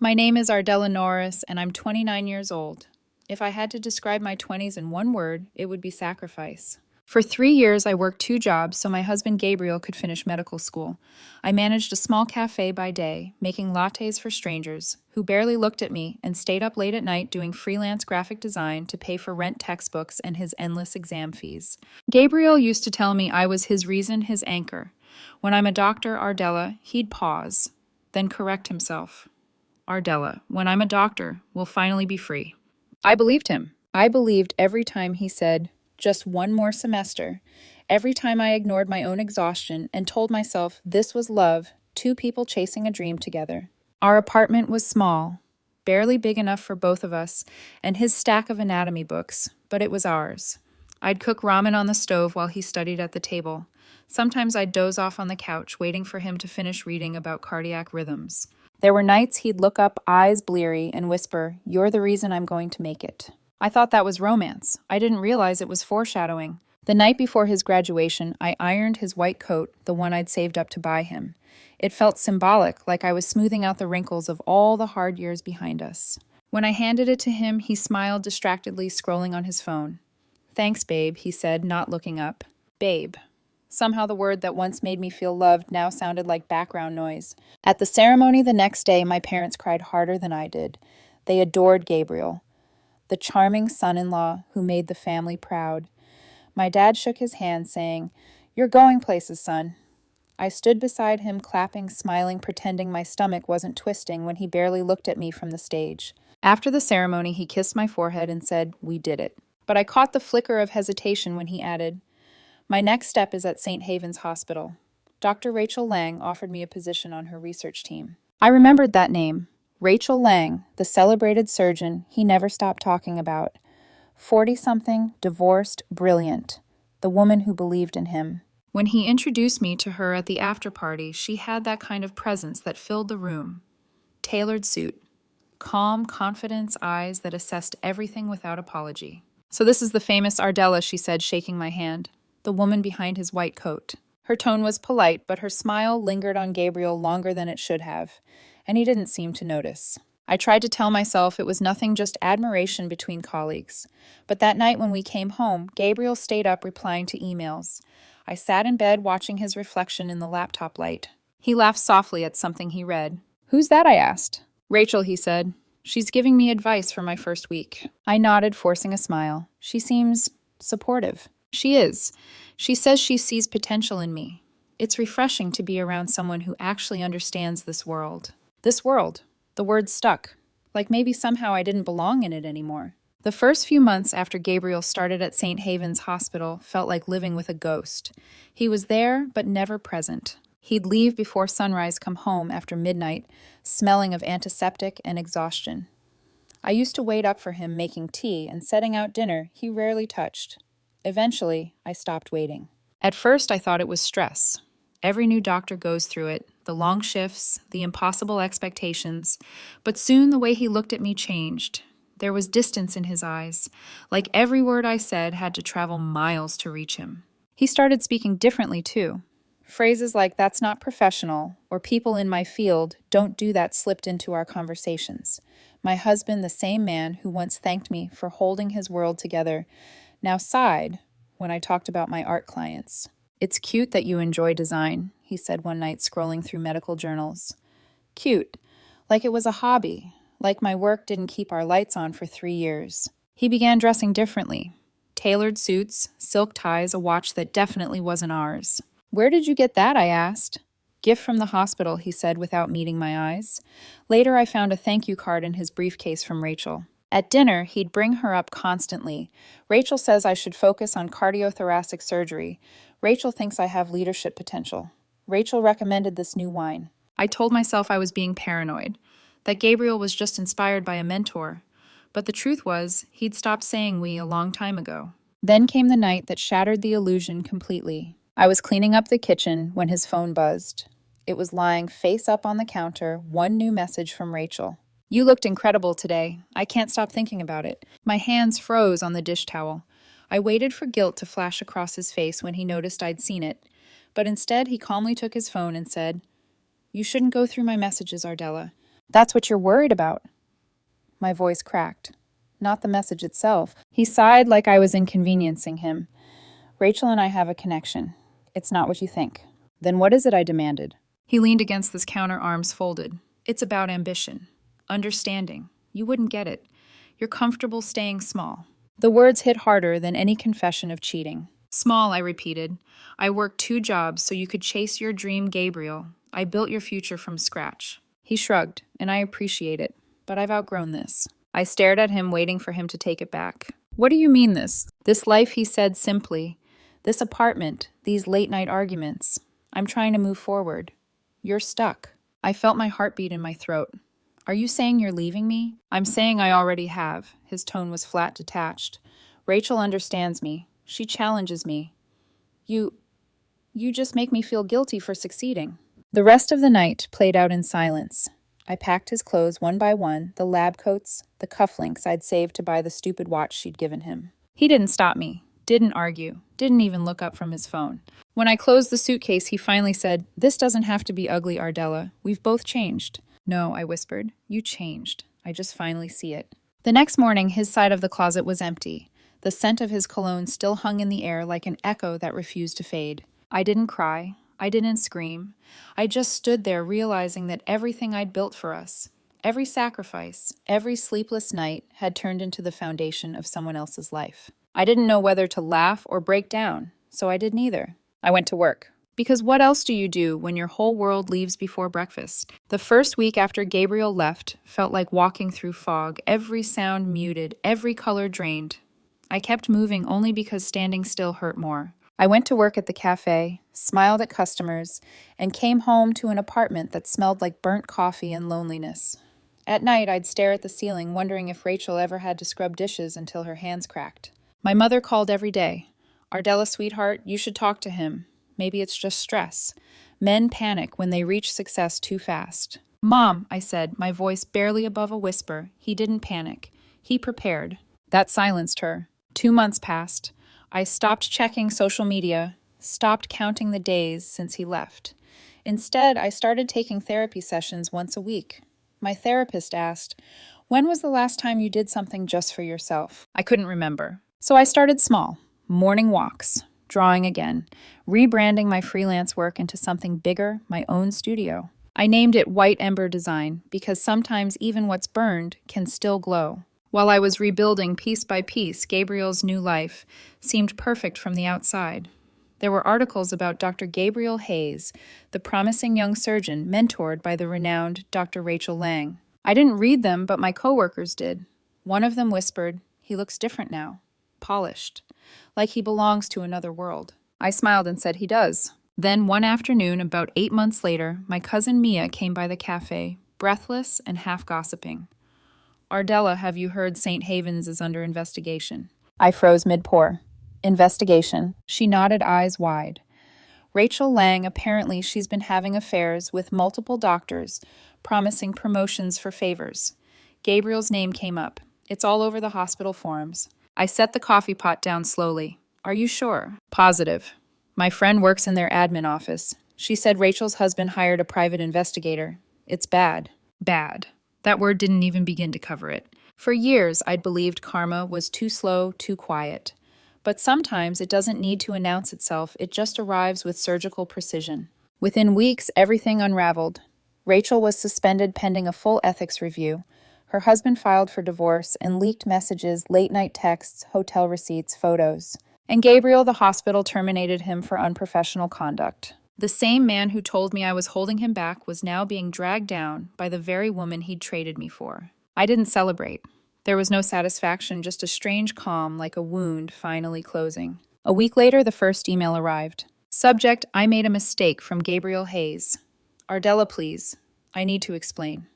My name is Ardella Norris, and I'm 29 years old. If I had to describe my 20s in one word, it would be sacrifice. For 3 years, I worked two jobs so my husband Gabriel could finish medical school. I managed a small cafe by day, making lattes for strangers who barely looked at me and stayed up late at night doing freelance graphic design to pay for rent textbooks and his endless exam fees. Gabriel used to tell me I was his reason, his anchor. When I'm a doctor, Ardella, he'd pause, then correct himself. Ardella, when I'm a doctor, we'll finally be free. I believed him. I believed every time he said, just one more semester. Every time I ignored my own exhaustion and told myself this was love, two people chasing a dream together. Our apartment was small, barely big enough for both of us, and his stack of anatomy books, but it was ours. I'd cook ramen on the stove while he studied at the table. Sometimes I'd doze off on the couch, waiting for him to finish reading about cardiac rhythms. There were nights he'd look up, eyes bleary, and whisper, "You're the reason I'm going to make it." I thought that was romance. I didn't realize it was foreshadowing. The night before his graduation, I ironed his white coat, the one I'd saved up to buy him. It felt symbolic, like I was smoothing out the wrinkles of all the hard years behind us. When I handed it to him, he smiled distractedly, scrolling on his phone. "Thanks, babe," he said, not looking up. Babe. Somehow the word that once made me feel loved now sounded like background noise. At the ceremony the next day, my parents cried harder than I did. They adored Gabriel, the charming son-in-law who made the family proud. My dad shook his hand, saying, "You're going places, son." I stood beside him, clapping, smiling, pretending my stomach wasn't twisting when he barely looked at me from the stage. After the ceremony, he kissed my forehead and said, "We did it." But I caught the flicker of hesitation when he added, "My next step is at St. Haven's Hospital." Dr. Rachel Lang offered me a position on her research team. I remembered that name. Rachel Lang, the celebrated surgeon he never stopped talking about. 40-something, divorced, brilliant. The woman who believed in him. When he introduced me to her at the after-party, she had that kind of presence that filled the room. Tailored suit. Calm, confident eyes that assessed everything without apology. "So this is the famous Ardella," she said, shaking my hand. The woman behind his white coat. Her tone was polite, but her smile lingered on Gabriel longer than it should have, and he didn't seem to notice. I tried to tell myself it was nothing, just admiration between colleagues. But that night when we came home, Gabriel stayed up replying to emails. I sat in bed watching his reflection in the laptop light. He laughed softly at something he read. "Who's that?" I asked. "Rachel," he said. "She's giving me advice for my first week." I nodded, forcing a smile. "She seems supportive." "She is. She says she sees potential in me. It's refreshing to be around someone who actually understands this world." This world. The word stuck. Like maybe somehow I didn't belong in it anymore. The first few months after Gabriel started at St. Haven's Hospital felt like living with a ghost. He was there, but never present. He'd leave before sunrise, come home after midnight, smelling of antiseptic and exhaustion. I used to wait up for him, making tea and setting out dinner he rarely touched. Eventually, I stopped waiting. At first, I thought it was stress. Every new doctor goes through it, the long shifts, the impossible expectations. But soon the way he looked at me changed. There was distance in his eyes, like every word I said had to travel miles to reach him. He started speaking differently, too. Phrases like, "That's not professional," or "People in my field don't do that," slipped into our conversations. My husband, the same man who once thanked me for holding his world together, now sighed when I talked about my art clients. "It's cute that you enjoy design," he said one night, scrolling through medical journals. Cute. Like it was a hobby. Like my work didn't keep our lights on for 3 years. He began dressing differently. Tailored suits, silk ties, a watch that definitely wasn't ours. "Where did you get that?" I asked. "Gift from the hospital," he said without meeting my eyes. Later, I found a thank you card in his briefcase from Rachel. At dinner, he'd bring her up constantly. "Rachel says I should focus on cardiothoracic surgery. Rachel thinks I have leadership potential. Rachel recommended this new wine." I told myself I was being paranoid, that Gabriel was just inspired by a mentor. But the truth was, he'd stopped saying "we" a long time ago. Then came the night that shattered the illusion completely. I was cleaning up the kitchen when his phone buzzed. It was lying face up on the counter, one new message from Rachel. "You looked incredible today. I can't stop thinking about it." My hands froze on the dish towel. I waited for guilt to flash across his face when he noticed I'd seen it, but instead he calmly took his phone and said, "You shouldn't go through my messages, Ardella. That's what you're worried about. My voice cracked. Not the message itself. He sighed like I was inconveniencing him. Rachel and I have a connection. It's not what you think. Then what is it? I demanded. He leaned against this counter, arms folded. It's about ambition. Understanding. You wouldn't get it. You're comfortable staying small. The words hit harder than any confession of cheating. Small, I repeated. I worked 2 jobs so you could chase your dream, Gabriel. I built your future from scratch. He shrugged, and I appreciate it, but I've outgrown this. I stared at him, waiting for him to take it back. What do you mean this? This life, he said simply. This apartment, these late-night arguments. I'm trying to move forward. You're stuck. I felt my heartbeat in my throat. Are you saying you're leaving me? I'm saying I already have. His tone was flat, detached. Rachel understands me. She challenges me. You just make me feel guilty for succeeding. The rest of the night played out in silence. I packed his clothes one by one, the lab coats, the cufflinks I'd saved to buy the stupid watch she'd given him. He didn't stop me, didn't argue, didn't even look up from his phone. When I closed the suitcase, he finally said, "This doesn't have to be ugly, Ardella. We've both changed." "No," I whispered. "You changed. I just finally see it." The next morning, his side of the closet was empty. The scent of his cologne still hung in the air like an echo that refused to fade. I didn't cry. I didn't scream. I just stood there realizing that everything I'd built for us, every sacrifice, every sleepless night had turned into the foundation of someone else's life. I didn't know whether to laugh or break down, so I did neither. I went to work. Because what else do you do when your whole world leaves before breakfast? The first week after Gabriel left felt like walking through fog, every sound muted, every color drained. I kept moving only because standing still hurt more. I went to work at the cafe, smiled at customers, and came home to an apartment that smelled like burnt coffee and loneliness. At night, I'd stare at the ceiling, wondering if Rachel ever had to scrub dishes until her hands cracked. My mother called every day. "Ardella, sweetheart, you should talk to him. Maybe it's just stress. Men panic when they reach success too fast." "Mom," I said, my voice barely above a whisper, he didn't panic. He prepared. That silenced her. 2 months passed. I stopped checking social media, stopped counting the days since he left. Instead, I started taking therapy sessions once a week. My therapist asked, "When was the last time you did something just for yourself?" I couldn't remember. So I started small. Morning walks, drawing again, rebranding my freelance work into something bigger, my own studio. I named it White Ember Design because sometimes even what's burned can still glow. While I was rebuilding piece by piece, Gabriel's new life seemed perfect from the outside. There were articles about Dr. Gabriel Hayes, the promising young surgeon mentored by the renowned Dr. Rachel Lang. I didn't read them, but my coworkers did. One of them whispered, "He looks different now, polished, like he belongs to another world." I smiled and said, "He does." Then one afternoon, about 8 months later, my cousin Mia came by the cafe, breathless and half gossiping. "Ardella, have you heard St. Havens is under investigation?" I froze mid-pour. "Investigation?" She nodded, eyes wide. "Rachel Lang, apparently she's been having affairs with multiple doctors, promising promotions for favors. Gabriel's name came up. It's all over the hospital forums." I set the coffee pot down slowly. "Are you sure?" "Positive. My friend works in their admin office. She said Rachel's husband hired a private investigator. It's bad." Bad. That word didn't even begin to cover it. For years, I'd believed karma was too slow, too quiet. But sometimes it doesn't need to announce itself, it just arrives with surgical precision. Within weeks, everything unraveled. Rachel was suspended pending a full ethics review. Her husband filed for divorce and leaked messages, late-night texts, hotel receipts, photos. And Gabriel, the hospital, terminated him for unprofessional conduct. The same man who told me I was holding him back was now being dragged down by the very woman he'd traded me for. I didn't celebrate. There was no satisfaction, just a strange calm, like a wound finally closing. A week later, the first email arrived. Subject, "I made a mistake," from Gabriel Hayes. "Ardella, please. I need to explain.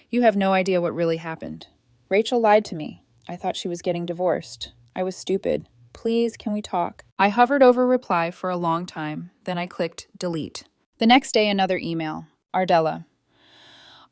You have no idea what really happened. Rachel lied to me. I thought she was getting divorced. I was stupid. Please, can we talk?" I hovered over reply for a long time, then I clicked delete. The next day, another email. "Ardella,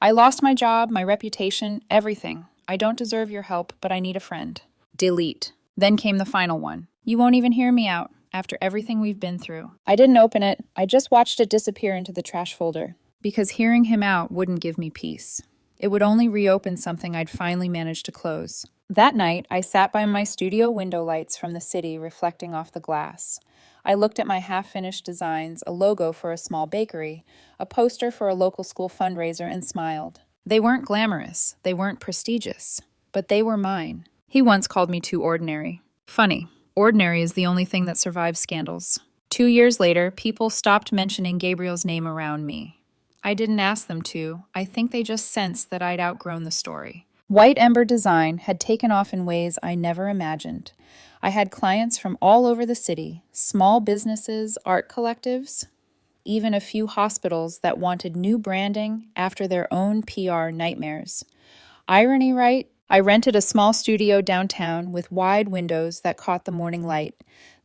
I lost my job, my reputation, everything. I don't deserve your help, but I need a friend." Delete. Then came the final one. "You won't even hear me out after everything we've been through." I didn't open it. I just watched it disappear into the trash folder. Because hearing him out wouldn't give me peace. It would only reopen something I'd finally managed to close. That night, I sat by my studio window lights from the city reflecting off the glass. I looked at my half-finished designs, a logo for a small bakery, a poster for a local school fundraiser, and smiled. They weren't glamorous, they weren't prestigious, but they were mine. He once called me too ordinary. Funny, ordinary is the only thing that survives scandals. 2 years later, people stopped mentioning Gabriel's name around me. I didn't ask them to. I think they just sensed that I'd outgrown the story. White Ember Design had taken off in ways I never imagined. I had clients from all over the city, small businesses, art collectives, even a few hospitals that wanted new branding after their own PR nightmares. Irony, right? I rented a small studio downtown with wide windows that caught the morning light.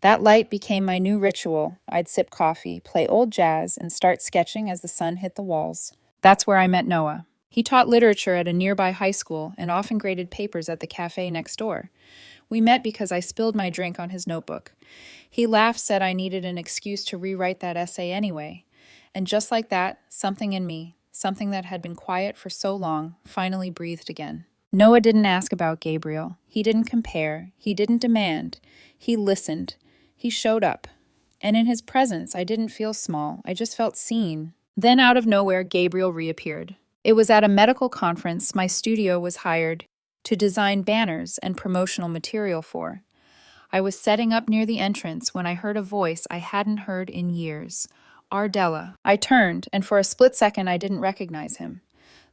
That light became my new ritual. I'd sip coffee, play old jazz, and start sketching as the sun hit the walls. That's where I met Noah. He taught literature at a nearby high school and often graded papers at the cafe next door. We met because I spilled my drink on his notebook. He laughed, said I needed an excuse to rewrite that essay anyway. And just like that, something in me, something that had been quiet for so long, finally breathed again. Noah didn't ask about Gabriel. He didn't compare. He didn't demand. He listened. He showed up. And in his presence, I didn't feel small. I just felt seen. Then out of nowhere, Gabriel reappeared. It was at a medical conference my studio was hired to design banners and promotional material for. I was setting up near the entrance when I heard a voice I hadn't heard in years. Ardella. I turned, and for a split second I didn't recognize him.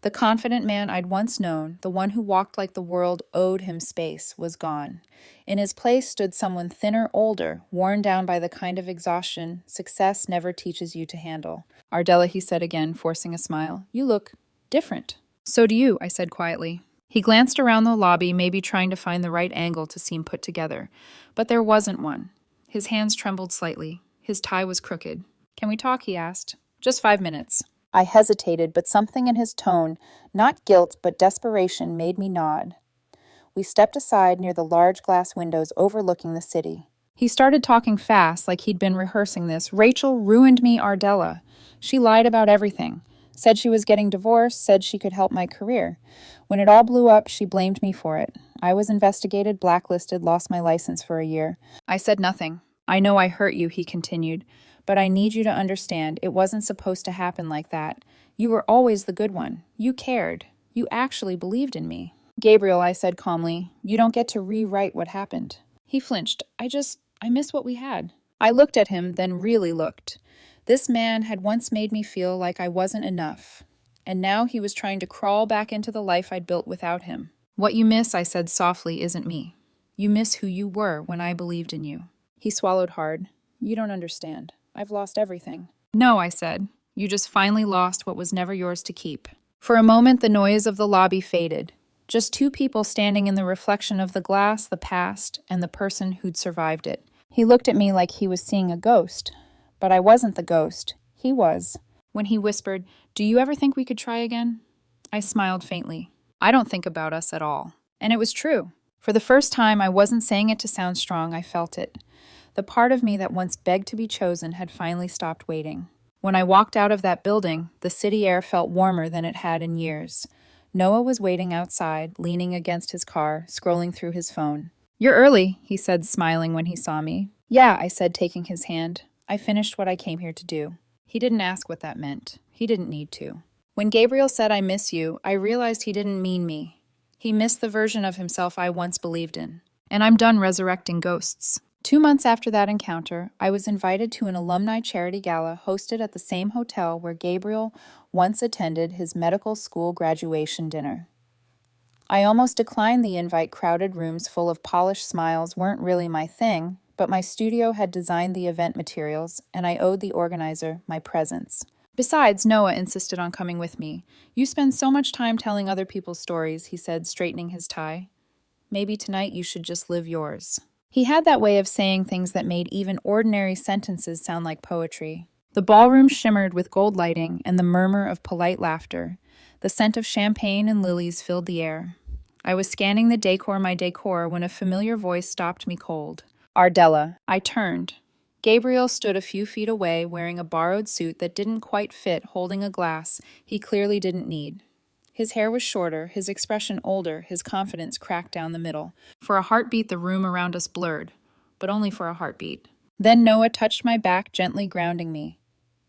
The confident man I'd once known, the one who walked like the world owed him space, was gone. In his place stood someone thinner, older, worn down by the kind of exhaustion success never teaches you to handle. Ardella, he said again, forcing a smile. You look different. So do you, I said quietly. He glanced around the lobby, maybe trying to find the right angle to seem put together. But there wasn't one. His hands trembled slightly. His tie was crooked. Can we talk, he asked. Just 5 minutes. I hesitated, but something in his tone, not guilt but desperation, made me nod. We stepped aside near the large glass windows overlooking the city. He started talking fast, like he'd been rehearsing this. Rachel ruined me, Ardella. She lied about everything. Said she was getting divorced, said she could help my career. When it all blew up, she blamed me for it. I was investigated, blacklisted, lost my license for a year. I said nothing. I know I hurt you, he continued, but I need you to understand it wasn't supposed to happen like that. You were always the good one. You cared. You actually believed in me. Gabriel, I said calmly, you don't get to rewrite what happened. He flinched. I miss what we had. I looked at him, then really looked. This man had once made me feel like I wasn't enough, and now he was trying to crawl back into the life I'd built without him. What you miss, I said softly, isn't me. You miss who you were when I believed in you. He swallowed hard. You don't understand. I've lost everything. No, I said. You just finally lost what was never yours to keep. For a moment, the noise of the lobby faded. Just two people standing in the reflection of the glass, the past, and the person who'd survived it. He looked at me like he was seeing a ghost. But I wasn't the ghost. He was. When he whispered, "Do you ever think we could try again?" I smiled faintly. I don't think about us at all. And it was true. For the first time, I wasn't saying it to sound strong, I felt it. The part of me that once begged to be chosen had finally stopped waiting. When I walked out of that building, the city air felt warmer than it had in years. Noah was waiting outside, leaning against his car, scrolling through his phone. You're early, he said, smiling when he saw me. Yeah, I said, taking his hand. I finished what I came here to do. He didn't ask what that meant. He didn't need to. When Gabriel said, I miss you, I realized he didn't mean me. He missed the version of himself I once believed in. And I'm done resurrecting ghosts. 2 months after that encounter, I was invited to an alumni charity gala hosted at the same hotel where Gabriel once attended his medical school graduation dinner. I almost declined the invite. Crowded rooms full of polished smiles weren't really my thing, but my studio had designed the event materials, and I owed the organizer my presence. Besides, Noah insisted on coming with me. You spend so much time telling other people's stories, he said, straightening his tie. Maybe tonight you should just live yours. He had that way of saying things that made even ordinary sentences sound like poetry. The ballroom shimmered with gold lighting and the murmur of polite laughter. The scent of champagne and lilies filled the air. I was scanning my decor, when a familiar voice stopped me cold. Ardella. I turned. Gabriel stood a few feet away, wearing a borrowed suit that didn't quite fit, holding a glass he clearly didn't need. His hair was shorter, his expression older, his confidence cracked down the middle. For a heartbeat, the room around us blurred, but only for a heartbeat. Then Noah touched my back, gently grounding me.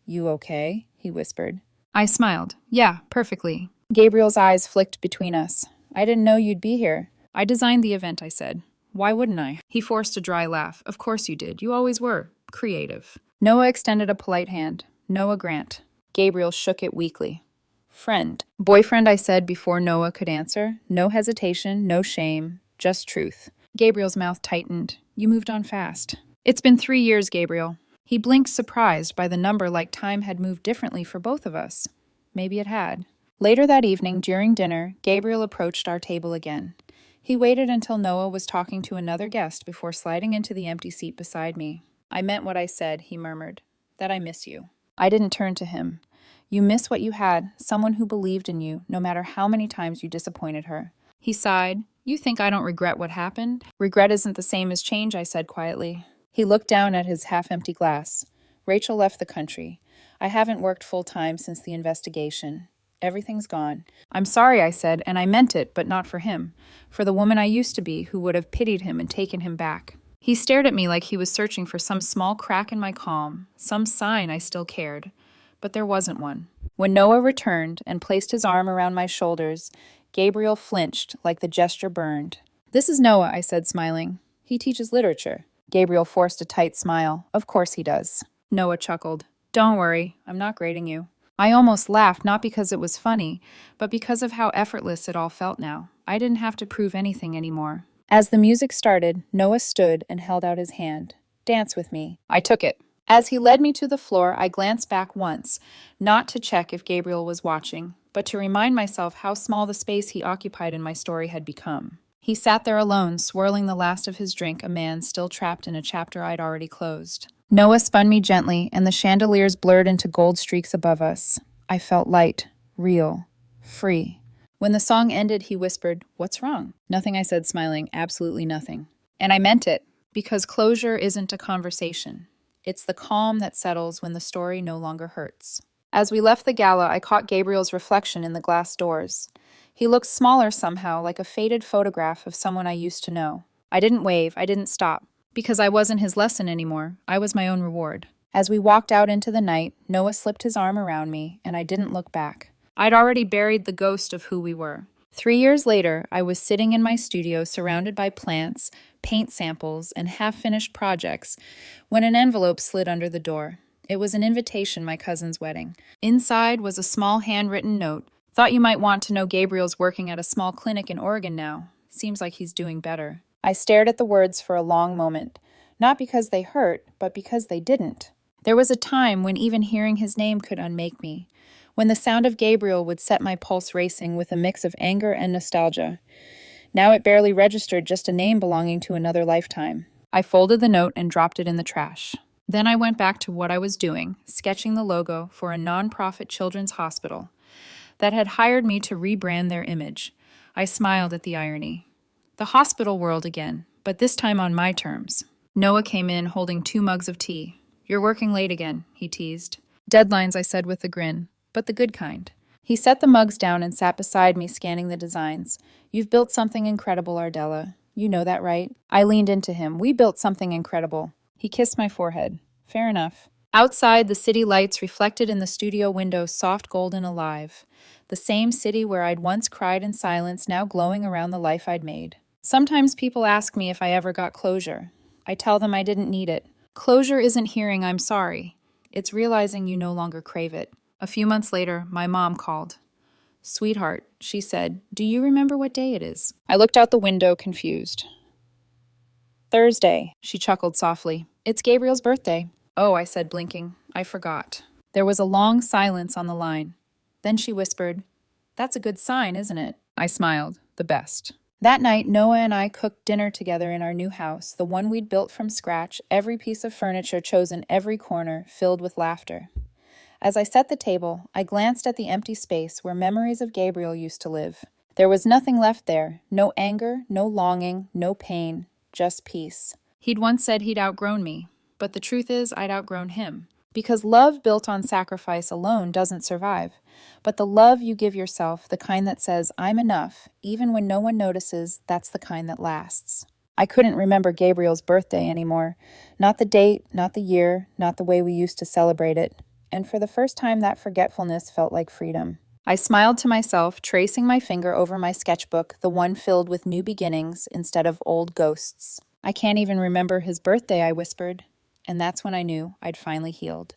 "You okay?" he whispered. I smiled. "Yeah, perfectly." Gabriel's eyes flicked between us. "I didn't know you'd be here." "I designed the event," I said. "Why wouldn't I?" He forced a dry laugh. "Of course you did. You always were. Creative." Noah extended a polite hand. "Noah Grant." Gabriel shook it weakly. "Friend." "Boyfriend," I said before Noah could answer. No hesitation, no shame, just truth. Gabriel's mouth tightened. "You moved on fast." "It's been 3 years, Gabriel." He blinked, surprised by the number, like time had moved differently for both of us. Maybe it had. Later that evening, during dinner, Gabriel approached our table again. He waited until Noah was talking to another guest before sliding into the empty seat beside me. "I meant what I said," he murmured. "That I miss you." I didn't turn to him. "You miss what you had, someone who believed in you, no matter how many times you disappointed her." He sighed. "You think I don't regret what happened?" "Regret isn't the same as change," I said quietly. He looked down at his half-empty glass. "Rachel left the country. I haven't worked full-time since the investigation. Everything's gone." "I'm sorry," I said, and I meant it, but not for him. For the woman I used to be, who would have pitied him and taken him back. He stared at me like he was searching for some small crack in my calm, some sign I still cared. But there wasn't one. When Noah returned and placed his arm around my shoulders, Gabriel flinched like the gesture burned. "This is Noah," I said, smiling. "He teaches literature." Gabriel forced a tight smile. "Of course he does." Noah chuckled. "Don't worry, I'm not grading you." I almost laughed, not because it was funny, but because of how effortless it all felt now. I didn't have to prove anything anymore. As the music started, Noah stood and held out his hand. "Dance with me." I took it. As he led me to the floor, I glanced back once, not to check if Gabriel was watching, but to remind myself how small the space he occupied in my story had become. He sat there alone, swirling the last of his drink, a man still trapped in a chapter I'd already closed. Noah spun me gently, and the chandeliers blurred into gold streaks above us. I felt light, real, free. When the song ended, he whispered, "What's wrong?" "Nothing," I said, smiling. "Absolutely nothing." And I meant it, because closure isn't a conversation. It's the calm that settles when the story no longer hurts. As we left the gala, I caught Gabriel's reflection in the glass doors. He looked smaller somehow, like a faded photograph of someone I used to know. I didn't wave, I didn't stop, because I wasn't his lesson anymore. I was my own reward. As we walked out into the night, Noah slipped his arm around me, and I didn't look back. I'd already buried the ghost of who we were. 3 years later, I was sitting in my studio surrounded by plants, paint samples, and half-finished projects when an envelope slid under the door. It was an invitation to my cousin's wedding. Inside was a small handwritten note. "Thought you might want to know Gabriel's working at a small clinic in Oregon now. Seems like he's doing better." I stared at the words for a long moment, not because they hurt, but because they didn't. There was a time when even hearing his name could unmake me, when the sound of Gabriel would set my pulse racing with a mix of anger and nostalgia. Now it barely registered, just a name belonging to another lifetime. I folded the note and dropped it in the trash. Then I went back to what I was doing, sketching the logo for a nonprofit children's hospital that had hired me to rebrand their image. I smiled at the irony. The hospital world again, but this time on my terms. Noah came in holding 2 mugs of tea. "You're working late again," he teased. "Deadlines," I said with a grin, but the good kind. He set the mugs down and sat beside me, scanning the designs. "You've built something incredible, Ardella. You know that, right?" I leaned into him. "We built something incredible." He kissed my forehead. "Fair enough." Outside, the city lights reflected in the studio window, soft, golden, alive. The same city where I'd once cried in silence, now glowing around the life I'd made. Sometimes people ask me if I ever got closure. I tell them I didn't need it. Closure isn't hearing "I'm sorry." It's realizing you no longer crave it. A few months later, my mom called. "Sweetheart," she said, "do you remember what day it is?" I looked out the window, confused. "Thursday," she chuckled softly. "It's Gabriel's birthday." "Oh," I said, blinking. "I forgot." There was a long silence on the line. Then she whispered, "That's a good sign, isn't it?" I smiled. The best. That night, Noah and I cooked dinner together in our new house, the one we'd built from scratch, every piece of furniture chosen, every corner filled with laughter. As I set the table, I glanced at the empty space where memories of Gabriel used to live. There was nothing left there, no anger, no longing, no pain, just peace. He'd once said he'd outgrown me, but the truth is I'd outgrown him. Because love built on sacrifice alone doesn't survive. But the love you give yourself, the kind that says, I'm enough, even when no one notices, that's the kind that lasts. I couldn't remember Gabriel's birthday anymore. Not the date, not the year, not the way we used to celebrate it. And for the first time, that forgetfulness felt like freedom. I smiled to myself, tracing my finger over my sketchbook, the one filled with new beginnings instead of old ghosts. I can't even remember his birthday, I whispered. And that's when I knew I'd finally healed.